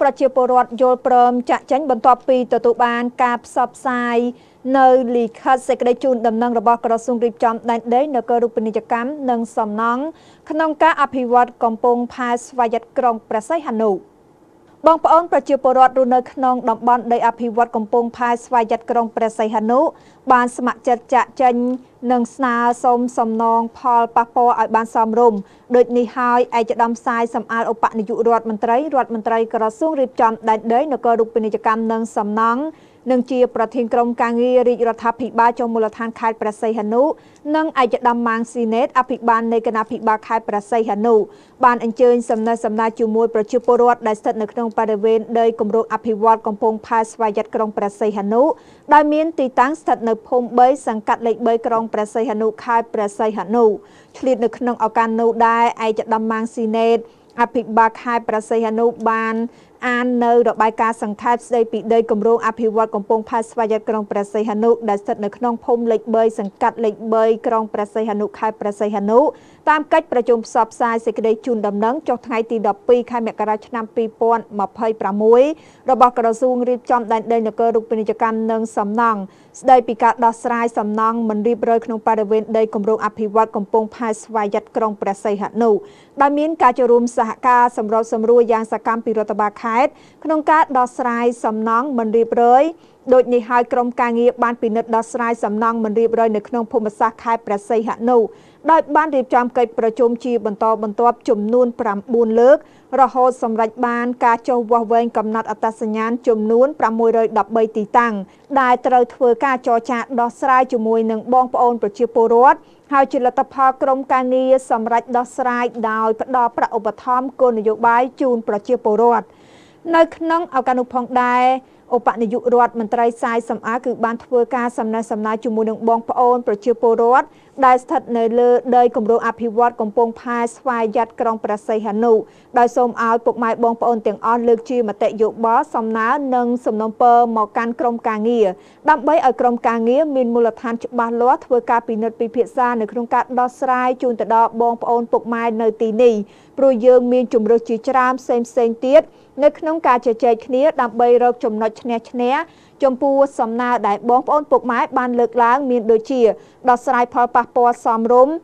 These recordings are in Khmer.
ប្រជាពលរដ្ឋយល់ព្រមចាក់ចែងបន្ទាប់ពីទទួលបានការផ្សព្វផ្សាយនៅលិខិតសេចក្តីជូនដំណឹងរបស់ក្រសួងរៀបចំដែនដីនគររូបនីយកម្មនិងសំណង់ក្នុងការអភិវឌ្ឍកំពង់ផែស្វយ័តក្រុងព្រះសីហនុ បងប្អូនប្រជាពលរដ្ឋរស់នៅក្នុងតំបន់ដីអភិវឌ្ឍកំពង់ផែស្វយ័តក្រុងព្រះសីហនុបានស្ម័គ្រចិត្តចាក់ចេញនិងស្នើសុំសំណងផលប៉ះពាល់ឲ្យបានសមរម្យដូចនេះហើយឯកឧត្តមសាយសម្អាតឧបនាយករដ្ឋមន្ត្រីក្រសួងរៀបចំដែនដីនគររូបនីយកម្មនិងសំណង់និងជាប្រធានក្រុមការងាររាជរដ្ឋាភិបាលចុងមូលដ្ឋានខេត្តព្រះសីហនុនិងឯកឧត្តមម៉ាងស៊ីណេតអភិបាលនៃគណៈភិបាលខេត្តព្រះសីហនុបានអញ្ជើញសំណេះសំណាលជាមួយប្រជាពលរដ្ឋដែលស្ថិតនៅក្នុងបរិវេណដីគម្រោងអភិវឌ្ឍកំពង់ផែស្វយ័តក្រុងព្រះសីហនុដែលមានទីតាំងស្ថិតនៅភូមិ3សង្កាត់លេខ3ក្រុងព្រះសីហនុខេត្តព្រះសីហនុឆ្លៀតនៅក្នុងឱកាសនោះដែរឯកឧត្តមម៉ាងស៊ីណេតអភិបាលខេត្តព្រះសីហនុបានអាននៅរបាយការណ៍សង្ខេបស្ដីពីដីគម្រោងអភិវឌ្ឍកំពង់ផែស្វយ័តក្រុងព្រះសីហនុដែលស្ថិតនៅក្នុងភូមិលេខ3សង្កាត់លេខ3ក្រុងព្រះសីហនុខេត្តព្រះសីហនុតាមកិច្ចប្រជុំផ្សព្វផ្សាយសេចក្តីជូនដំណឹងចុះថ្ងៃទី12ខែមករាឆ្នាំ2026របស់ក្រសួងរៀបចំដែនដីនគររូបនីយកម្មនិងសំណង់ស្ដីពីការដោះស្រាយសំណង់មិនរៀបរយក្នុងបរិវេណដីគម្រោងអភិវឌ្ឍកំពង់ផែស្វយ័តក្រុងព្រះសីហនុដែលមានការចូលរួមសហការសម្របសម្រួលយ៉ាងសកម្មពីរដ្ឋបាលខេត្តក្នុងការដោះស្រាយសំណង់មិនរៀបរយដូចនេះហើយក្រុមការងារបានពិនិត្យដោះស្រាយសំណង់មិនរៀបរយនៅក្នុងភូមិសាស្ត្រខេត្តព្រះសីហនុដោយបានរៀបចំកិច្ចប្រជុំជាបន្តបន្ទាប់ចំនួន9លើករហូតសម្រេចបានការចុះវាស់វែងកំណត់អត្តសញ្ញាណចំនួន613ទីតាំងដែលត្រូវធ្វើការចរចាដោះស្រាយជាមួយនឹងបងប្អូនប្រជាពលរដ្ឋហើយជាលទ្ធផលក្រុមការងារសម្រេចដោះស្រាយដោយផ្ដល់ប្រាក់ឧបត្ថម្ភគោលនយោបាយជូនប្រជាពលរដ្ឋនៅក្នុងឱកាសនោះផងដែរឧបនាយករដ្ឋមន្ត្រីសាយសំអាតគឺបានធ្វើការសំណេះសំណាលជាមួយនឹងបងប្អូនប្រជាពលរដ្ឋដែលស្ថិតនៅលើដីគម្រោងអភិវឌ្ឍកំពង់ផែស្វយ័តក្រុងព្រះសីហនុដោយសូមឲ្យពុកម៉ែបងប្អូនទាំងអស់លើកជាមតិយោបល់សំណើនិងសំណូមពរមកកាន់ក្រុមការងារដើម្បីឲ្យក្រុមការងារមានមូលដ្ឋានច្បាស់លាស់ធ្វើការពិនិត្យពិភាក្សានៅក្នុងការដោះស្រាយជូនទៅដល់បងប្អូនពុកម៉ែនៅទីនេះព្រោះយើងមានជំរើសជាច្រើនផ្សេងទៀតនៅក្នុងការជជែកគ្នាដើម្បីរកចំណុចឈ្នះចំពោះសំណើដែលបងប្អូនពុកម៉ែបានលើកឡើងមានដូចជាដោះស្រាយផលប៉ះពាល់សមរម្យ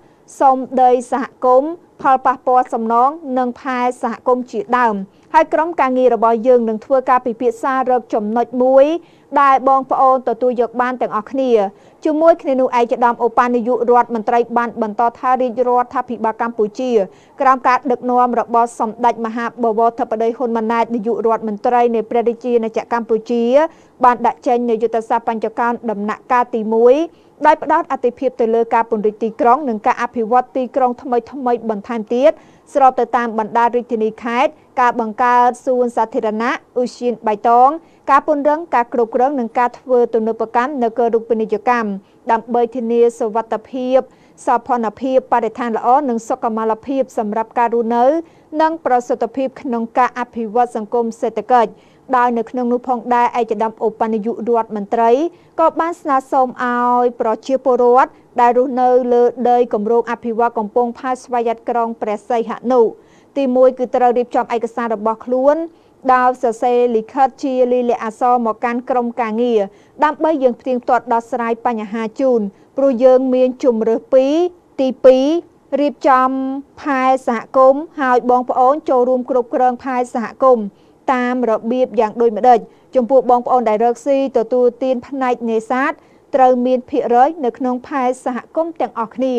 សុំដីសហគមន៍ផលប៉ះពាល់សំណងនិងផែសហគមន៍ជាដើមហើយក្រុមការងាររបស់យើងនឹងធ្វើការពិភាក្សារកចំណុចមួយដែលបងប្អូនទទួលយកបានទាំងអស់គ្នាជាមួយគ្នានោះឯកឧត្តមឧបនាយករដ្ឋមន្ត្រីបានបន្តថារាជរដ្ឋាភិបាលកម្ពុជាក្រោមការដឹកនាំរបស់សម្ដេចមហាបវរធិបតីហ៊ុនម៉ាណែតនាយករដ្ឋមន្ត្រីនៃព្រះរាជាណាចក្រកម្ពុជាបានដាក់ចេញនូវយុទ្ធសាស្ត្របញ្ចកោណដំណាក់កាលទី1ដោយផ្ដោតអាទិភាពទៅលើការពង្រីកទីក្រុងនិងការអភិវឌ្ឍទីក្រុងថ្មីបន្ថែមទៀតស្របទៅតាមបណ្ដារាជធានីខេត្តការបង្កើតសួនសាធារណៈឧទ្យានបៃតងការពង្រឹងការគ្រប់គ្រងនិងការធ្វើទំនើបកម្មនគររូបនីយកម្មដើម្បីធានាសុវត្ថិភាពសោភ័ណភាពបរិស្ថានល្អនិងសុខុមាលភាពសម្រាប់ការរស់នៅនិងប្រសិទ្ធភាពក្នុងការអភិវឌ្ឍសង្គមសេដ្ឋកិច្ចដោយនៅក្នុងនោះផងដែរឯកឧត្តមឧបនាយករដ្ឋមន្ត្រីក៏បានស្នើសុំឲ្យប្រជាពលរដ្ឋដែលរស់នៅលើដីគម្រោងអភិវឌ្ឍកំពង់ផែស្វយ័តក្រុងព្រះសីហនុទី1គឺត្រូវរៀបចំឯកសាររបស់ខ្លួនដោយសរសេរលិខិតជាលិលាអក្សរមកកាន់ក្រុមការងារដើម្បីយើងផ្ទៀងផ្ទាត់ដោះស្រាយបញ្ហាជូនព្រោះយើងមានជំរើស2ទី2រៀបចំផែសហគមន៍ហើយបងប្អូនចូលរួមគ្រប់គ្រងផែសហគមន៍តាមរបៀបយ៉ាងដូចម្ដេចចំពោះបងប្អូនដែលរកស៊ីទទួលទានផ្នែកនេសាទត្រូវមានភាគរយនៅក្នុងផែសហគមន៍ទាំងអស់គ្នា